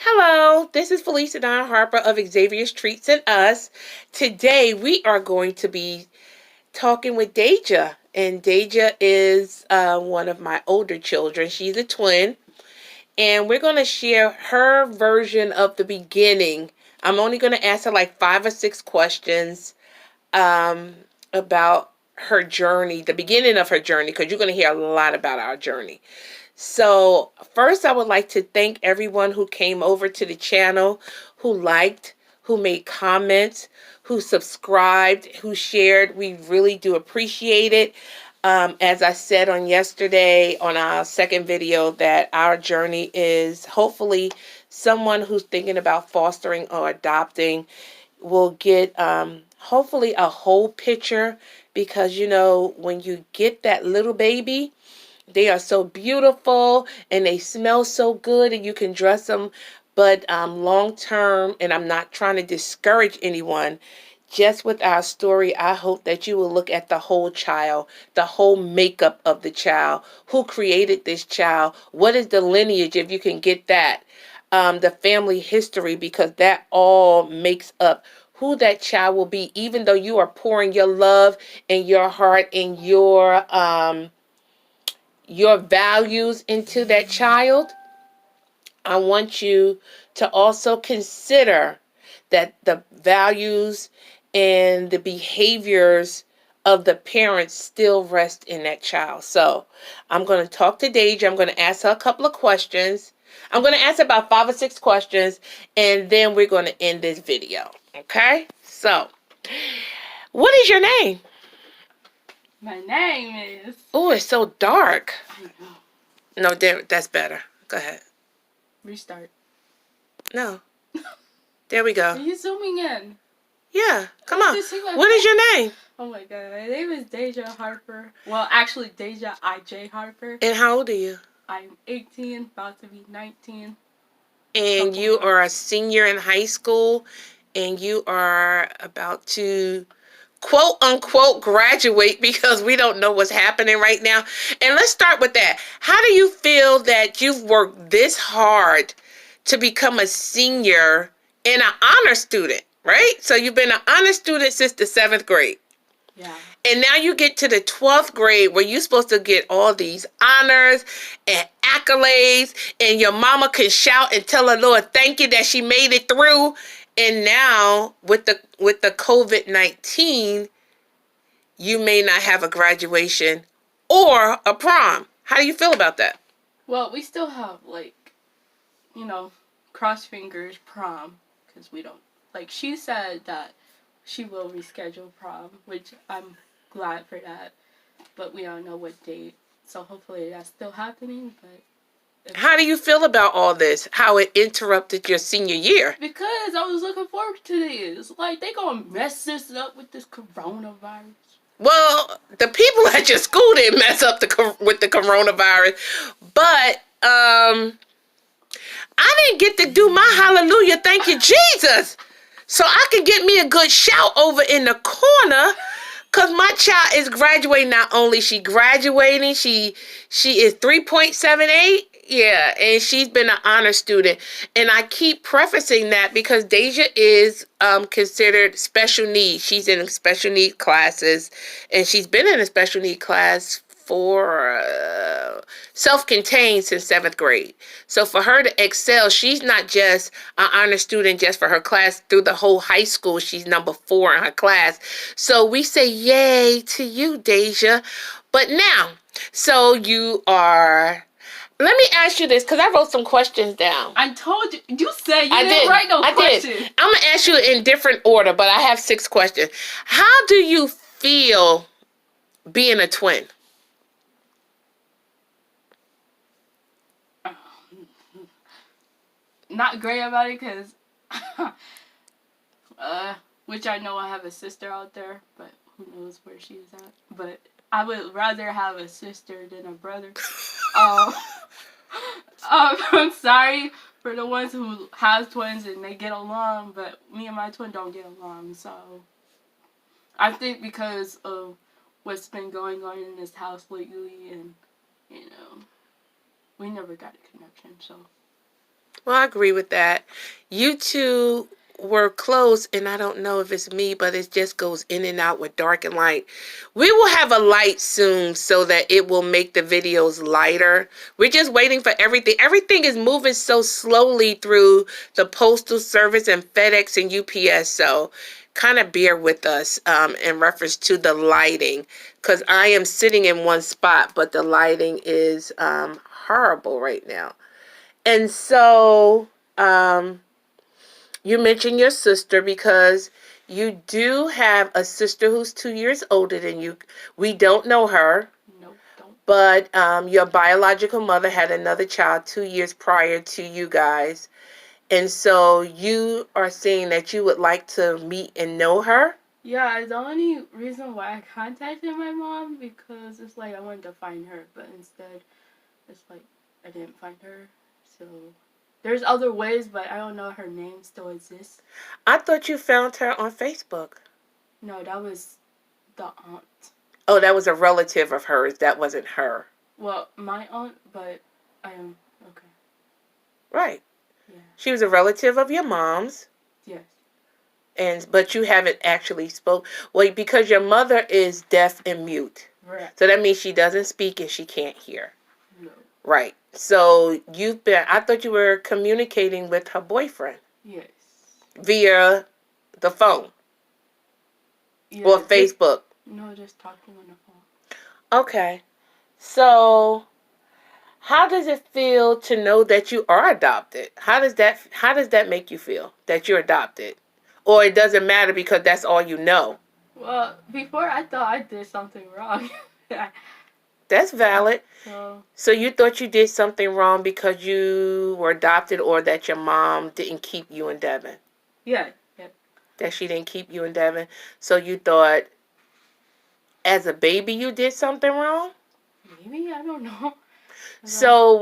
Hello, this is Felicia Don Harper of Xavier's Treats and Us. Today we are going to be talking with Deja, and Deja is one of my older children. She's a twin, and we're going to share her version of the beginning. I'm only going to ask her like 5 or 6 questions about her journey, the beginning of her journey, because you're going to hear a lot about our journey. So first, I would like to thank everyone who came over to the channel, who liked, who made comments, who subscribed, who shared. We really do appreciate it. As I said on yesterday on our second video, that our journey is hopefully someone who's thinking about fostering or adopting will get hopefully a whole picture, because when you get that little baby, they are so beautiful and they smell so good and you can dress them. But long term, and I'm not trying to discourage anyone, just with our story, I hope that you will look at the whole child, the whole makeup of the child, who created this child, what is the lineage, if you can get that, the family history, because that all makes up who that child will be, even though you are pouring your love and your heart and your values into that child. I want you to also consider that the values and the behaviors of the parents still rest in that child. So I'm going to talk to Deja. I'm going to ask her a couple of questions. I'm going to ask about 5 or 6 questions, and then we're going to end this video. Okay? So, what is your name? My name is... Oh, it's so dark. I know. No, that's better. Go ahead. Restart. No. There we go. Are you zooming in? Yeah, come on. What is your name? Oh my god, my name is Deja Harper. Well, actually, Deja I.J. Harper. And how old are you? I'm 18, about to be 19. And you are a senior in high school, and you are about to quote unquote graduate, because we don't know what's happening right now. And let's start with that. How do you feel that you've worked this hard to become a senior and an honor student, right? So you've been an honor student since the 7th grade. Yeah. And now you get to the 12th grade where you're supposed to get all these honors and accolades, and your mama can shout and tell her Lord thank you that she made it through. And now with the COVID-19, you may not have a graduation or a prom. How do you feel about that? Well, we still have, cross fingers, prom, because we don't... she said that she will reschedule prom, which I'm glad for that, but we don't know what date, so hopefully that's still happening. But how do you feel about all this? How it interrupted your senior year? Because I was looking forward to this. They gonna mess this up with this coronavirus. Well, the people at your school didn't mess up with the coronavirus, but I didn't get to do my hallelujah, thank you Jesus, so I can get me a good shout over in the corner, because my child is graduating. Not only she graduating, she is 3.78. Yeah, and she's been an honor student. And I keep prefacing that because Deja is considered special needs. She's in special need classes, and she's been in a special need class for self-contained since 7th grade. So for her to excel, she's not just an honor student just for her class. Through the whole high school, she's number 4 in her class. So we say yay to you, Deja. But now, so you are... Let me ask you this, because I wrote some questions down. I told you. You said you didn't write no questions. I did. I'm going to ask you in different order, but I have 6 questions. How do you feel being a twin? Not great about it, because... which I know I have a sister out there, but who knows where she's at. But I would rather have a sister than a brother. I'm sorry for the ones who have twins and they get along, but me and my twin don't get along. So I think because of what's been going on in this house lately, and we never got a connection. So Well, I agree with that. You two were close, and I don't know if it's me, but it just goes in and out with dark and light. We will have a light soon so that it will make the videos lighter. We're just waiting for everything. Everything is moving so slowly through the Postal Service and FedEx and UPS. So kind of bear with us in reference to the lighting, because I am sitting in one spot, but the lighting is horrible right now. And so, you mentioned your sister because you do have a sister who's 2 years older than you. We don't know her, Nope, don't. but your biological mother had another child 2 years prior to you guys. And so you are saying that you would like to meet and know her? Yeah, the only reason why I contacted my mom because it's like I wanted to find her, but instead it's like I didn't find her. So there's other ways, but I don't know her name still exists. I thought you found her on Facebook. No, that was the aunt. Oh, that was a relative of hers. That wasn't her. Well, my aunt, but I am okay. Right. Yeah. She was a relative of your mom's. Yes. But you haven't actually spoke. Well, because your mother is deaf and mute. Right. So that means she doesn't speak and she can't hear. No. Right. So I thought you were communicating with her boyfriend. Yes. Via the phone. Yeah, Or Facebook. No, just talking on the phone. Okay. So how does it feel to know that you are adopted? How does that make you feel that you're adopted? Or it doesn't matter because that's all you know? Well, before I thought I did something wrong. That's valid. So So you thought you did something wrong because you were adopted, or that your mom didn't keep you in Devon? yeah. That she didn't keep you in Devon. So you thought as a baby you did something wrong? Maybe, I don't know. So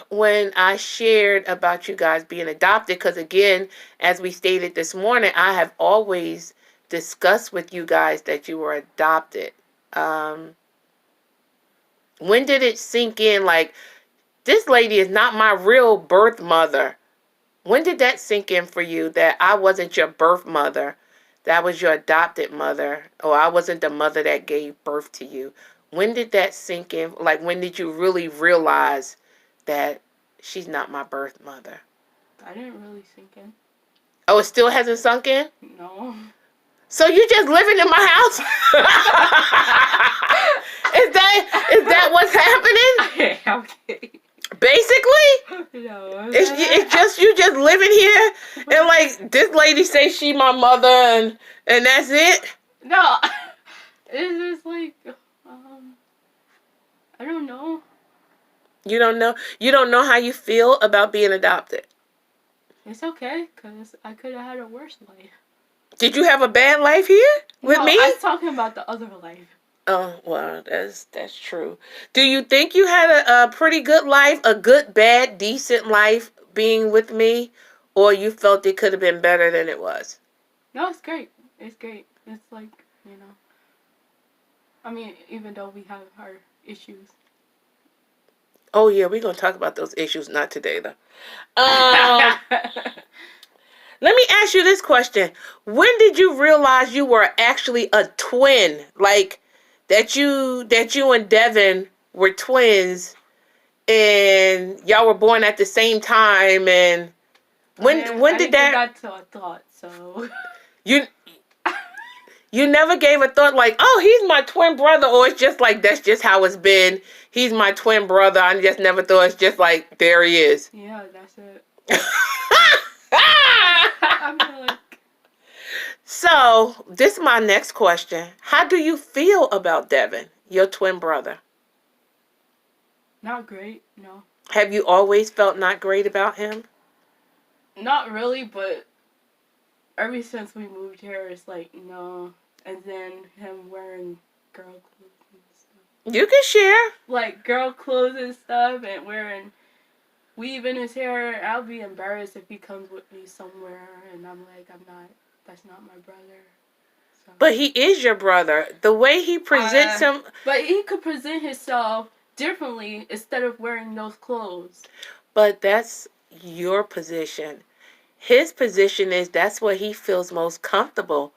when I shared about you guys being adopted, because again, as we stated this morning, I have always discussed with you guys that you were adopted. When did it sink in, like, this lady is not my real birth mother? When did that sink in for you, that I wasn't your birth mother, that was your adopted mother, or I wasn't the mother that gave birth to you? When did that sink in? Like, when did you really realize that she's not my birth mother? I didn't really sink in. Oh, it still hasn't sunk in? No. So you just living in my house? Is that what's happening? Okay. Basically? No. It's just you just living here, and like this lady say she my mother, and that's it? No. It's just like, I don't know. You don't know? You don't know how you feel about being adopted? It's okay, because I could have had a worse life. Did you have a bad life here with me? I'm talking about the other life. Oh, well, that's true. Do you think you had a pretty good life, a good, bad, decent life being with me? Or you felt it could have been better than it was? No, it's great. It's great. It's like, I mean, even though we have our issues. Oh, yeah, we're going to talk about those issues, not today, though. Let me ask you this question. When did you realize you were actually a twin? Like, that you and Devin were twins, and y'all were born at the same time, and when did that? I didn't give that a thought, so. You never gave a thought like, oh, he's my twin brother, or it's just like, that's just how it's been. He's my twin brother. I just never thought, it's just like, there he is. Yeah, that's it. I'm like... So, this is my next question. How do you feel about Devin, your twin brother? Not great, no. Have you always felt not great about him? Not really, but ever since we moved here, it's like, no. And then him wearing girl clothes and stuff. You can share. Like, girl clothes and stuff, and wearing weave in his hair. I'll be embarrassed if he comes with me somewhere, and I'm like, that's not my brother. So. But he is your brother. The way he presents him. But he could present himself differently instead of wearing those clothes. But that's your position. His position is that's what he feels most comfortable.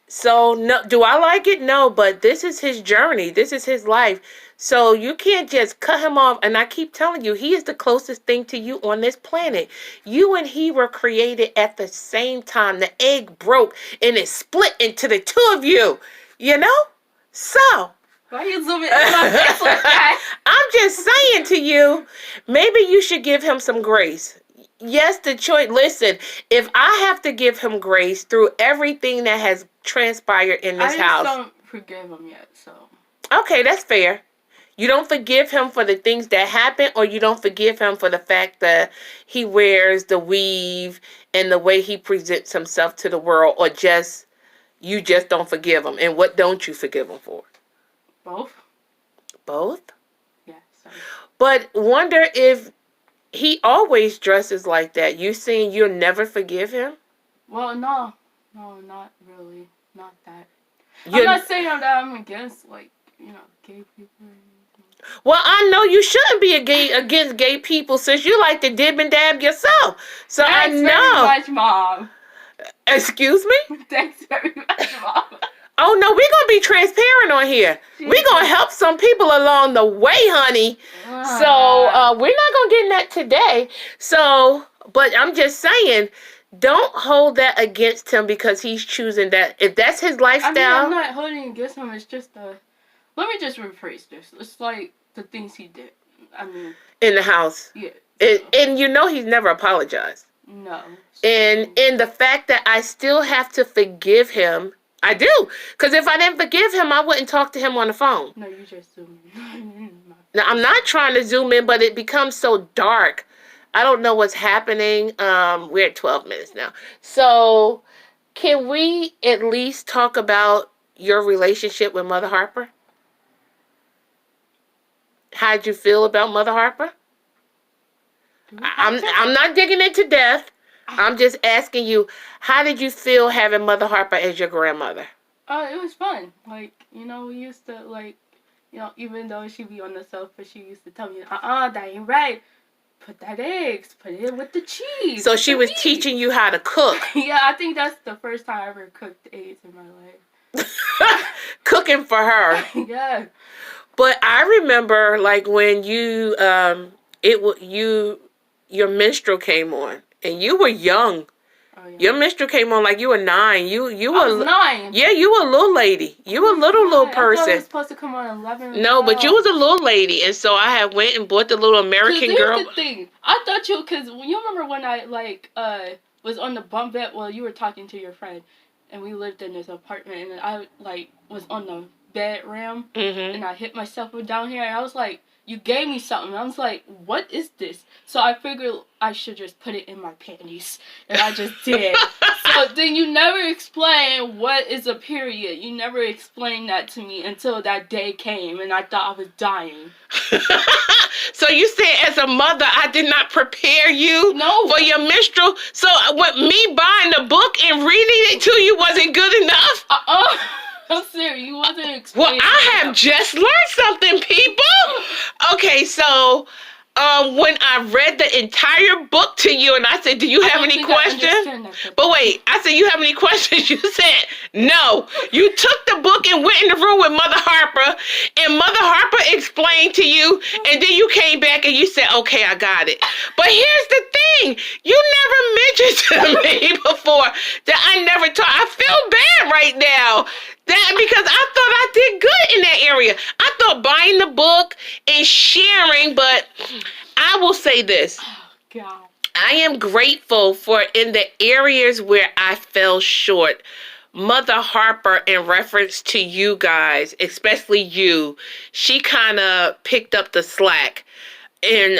So, no, do I like it? No, but this is his journey. This is his life. So you can't just cut him off. And I keep telling you, he is the closest thing to you on this planet. You and he were created at the same time. The egg broke and it split into the two of you. You know? So, Why are you zooming in my face like that? I'm just saying to you, maybe you should give him some grace. Yes, the choice. Listen, if I have to give him grace through everything that has transpired in this I just house. don't forgive him yet, so. Okay, that's fair. You don't forgive him for the things that happened, or you don't forgive him for the fact that he wears the weave and the way he presents himself to the world, or just you just don't forgive him. And what don't you forgive him for? Both? Both? Yeah, sorry. But wonder if he always dresses like that. You saying you'll never forgive him? Well, no. No, not really. Not that. I'm You're, not saying that I'm against, like, gay people or anything. well, I know you shouldn't be against gay people since you like to dib and dab yourself. So Thanks I know. very much, Mom. Excuse me? Thanks very much, Mom. Oh, no, we're going to be transparent on here. We're going to help some people along the way, honey. So, we're not going to get in that today. So, but I'm just saying, don't hold that against him because he's choosing that. If that's his lifestyle. I mean, I'm not holding against him. It's just let me just rephrase this. It's like the things he did. I mean. In the house. Yeah. And you know he's never apologized. No. And the fact that I still have to forgive him. I do. Because if I didn't forgive him, I wouldn't talk to him on the phone. No, you just zoom in. Now, I'm not trying to zoom in, but it becomes so dark. I don't know what's happening. We're at 12 minutes now. So, can we at least talk about your relationship with Mother Harper? How'd you feel about Mother Harper? I'm not digging into death. I'm just asking you, how did you feel having Mother Harper as your grandmother? It was fun. Like, we used to, like, even though she'd be on the sofa, she used to tell me, that ain't right. Put that eggs. Put it with the cheese. So she was teaching you how to cook. Yeah, I think that's the first time I ever cooked eggs in my life. Cooking for her. Yeah. But I remember, like, when you, your minstrel came on, and you were young. Oh, yeah. Your minstrel came on like you were 9. You I was 9. Yeah, you were a little lady. You were a little person. I thought it was supposed to come on 11. No, but you was a little lady, and so I had went and bought the little American girl. Here's the thing. I thought because you remember when I was on the bunk bed while you were talking to your friend, and we lived in this apartment, and I was on the bed ram, and I hit myself down here, and I was like, you gave me something. I was like, what is this? So I figured I should just put it in my panties. And I just did. So then you never explain what is a period. You never explained that to me until that day came and I thought I was dying. So you said as a mother, I did not prepare you for your menstrual? So what, me buying the book and reading it to you wasn't good enough? I'm serious, you wasn't explaining. Well, I have just learned something, people. Okay, so when I read the entire book to you and I said, do you have any questions? But wait, I said, you have any questions? You said, no. You took the book and went in the room with Mother Harper, and Mother Harper explained to you, and then you came back and you said, okay, I got it. But here's the thing. You never mentioned to me before that I never taught. I feel bad right now. Because I thought I did good in that area. I thought buying the book and sharing, but I will say this. Oh, God. I am grateful for in the areas where I fell short. Mother Harper, in reference to you guys, especially you, she kind of picked up the slack and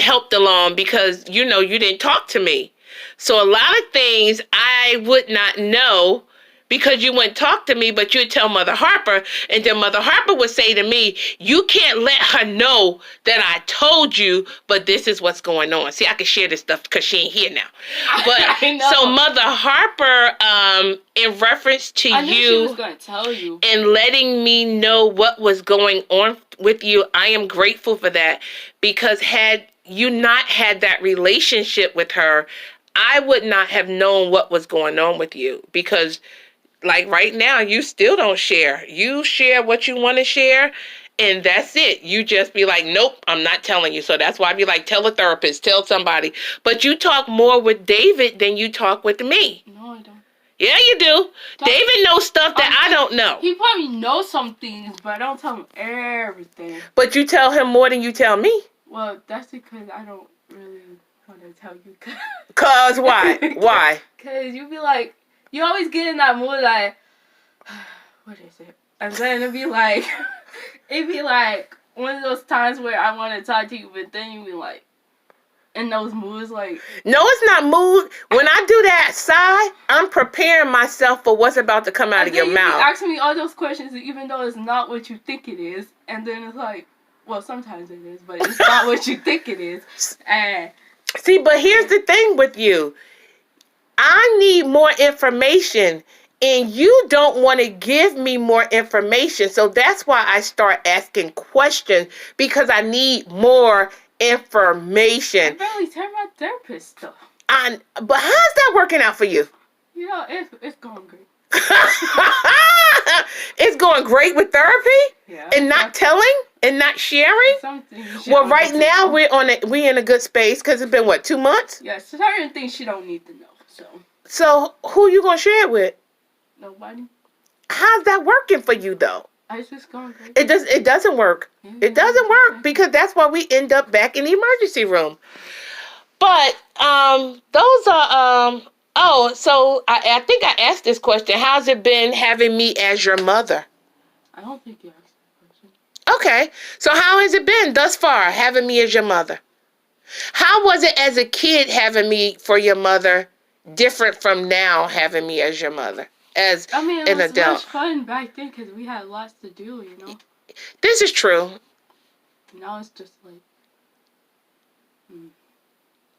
helped along because, you didn't talk to me. So a lot of things I would not know because you wouldn't talk to me, but you'd tell Mother Harper, and then Mother Harper would say to me, you can't let her know that I told you, but this is what's going on. See, I can share this stuff because she ain't here now. But so Mother Harper, in reference to I knew you, she was gonna tell you, and letting me know what was going on with you, I am grateful for that, because had you not had that relationship with her, I would not have known what was going on with you, because like right now you still don't share. You share what you want to share, and that's it. You just be like, nope, I'm not telling you. So that's why I be like, tell a therapist, tell somebody. But you talk more with David than you talk with me. No, I don't. Yeah, you do. David knows stuff that I don't know. He probably knows some things, but I don't tell him everything. But you tell him more than you tell me. Well, that's because I don't really want to tell you. Cause why? Why? Because you be like, you always get in that mood like, what is it? And then it'd be like one of those times where I want to talk to you, but then you be like, in those moods, like. No, it's not mood. When I do that sigh, I'm preparing myself for what's about to come out of your mouth. You asking me all those questions, even though it's not what you think it is, and then it's like, well, sometimes it is, but it's not what you think it is. And see, but here's the thing with you. I need more information, and you don't want to give me more information. So that's why I start asking questions, because I need more information. I barely tell my therapist stuff. But how's that working out for you? You know, it's going great. It's going great with therapy? Yeah. And not telling and not sharing? Well, right now we're in a good space, because it's been what, 2 months? Yeah, certain things she don't need to know. So who you gonna share it with? Nobody. How's that working for you though? It's just going great. It doesn't work. Yeah, it doesn't work, because that's why we end up back in the emergency room. But those are so I think I asked this question. How's it been having me as your mother? I don't think you asked that question. Okay. So how has it been thus far having me as your mother? How was it as a kid having me for your mother, different from now having me as your mother? As I mean, an it was adult. much fun back then because we had lots to do, you know. This is true. Now it's just like.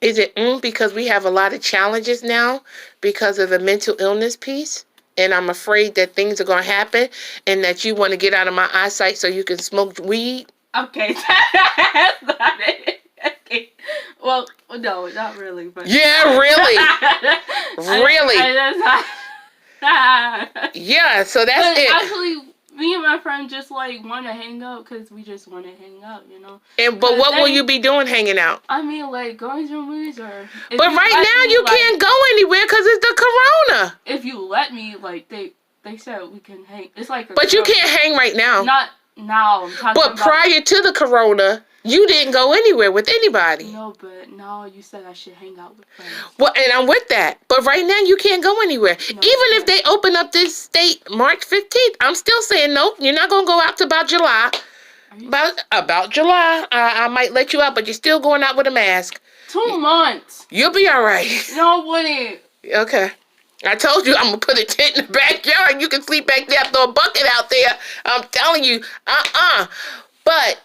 Is it because we have a lot of challenges now because of the mental illness piece? And I'm afraid that things are going to happen and that you want to get out of my eyesight so you can smoke weed? Okay, that's not it. Okay. Well, no, not really. But yeah, really. Really. Yeah, so that's but it. Actually, me and my friend just like want to hang out because we just want to hang out, you know. But what will you be doing hanging out? I mean, like going to movies or. But right now you can't go anywhere because it's the corona. If you let me, like they said we can hang. It's like. But you can't hang right now. Not now. I'm talking but prior to the corona, you didn't go anywhere with anybody. No, but now you said I should hang out with friends. Well, and I'm with that. But right now you can't go anywhere. No, even if they open up this state March 15th, I'm still saying nope. You're not gonna go out to about July. About July, I might let you out, but you're still going out with a mask. 2 months. You'll be all right. No, wouldn't. Okay. I told you I'm gonna put a tent in the backyard. You can sleep back there. Throw a bucket out there. I'm telling you. But.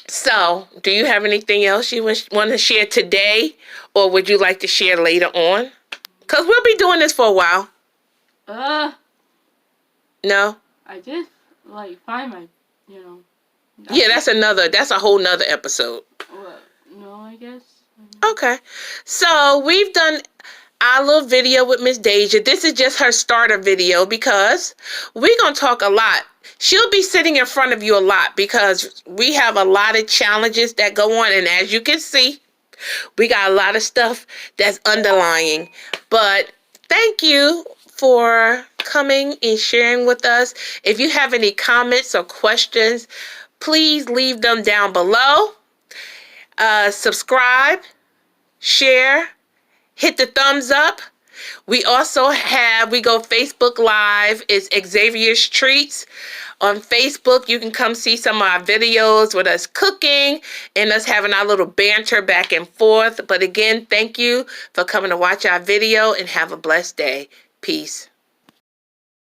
So, do you have anything else you want to share today, or would you like to share later on? Because we'll be doing this for a while. No? I just, like, find my, you know. Yeah, that's a whole nother episode. Well, no, I guess. Okay. So, we've done our little video with Miss Deja. This is just her starter video because we're going to talk a lot. She'll be sitting in front of you a lot because we have a lot of challenges that go on. And as you can see, we got a lot of stuff that's underlying. But thank you for coming and sharing with us. If you have any comments or questions, please leave them down below. Subscribe, share, hit the thumbs up. We also we go Facebook Live. It's Xavier's Treats. On Facebook, you can come see some of our videos with us cooking and us having our little banter back and forth. But again, thank you for coming to watch our video and have a blessed day. Peace.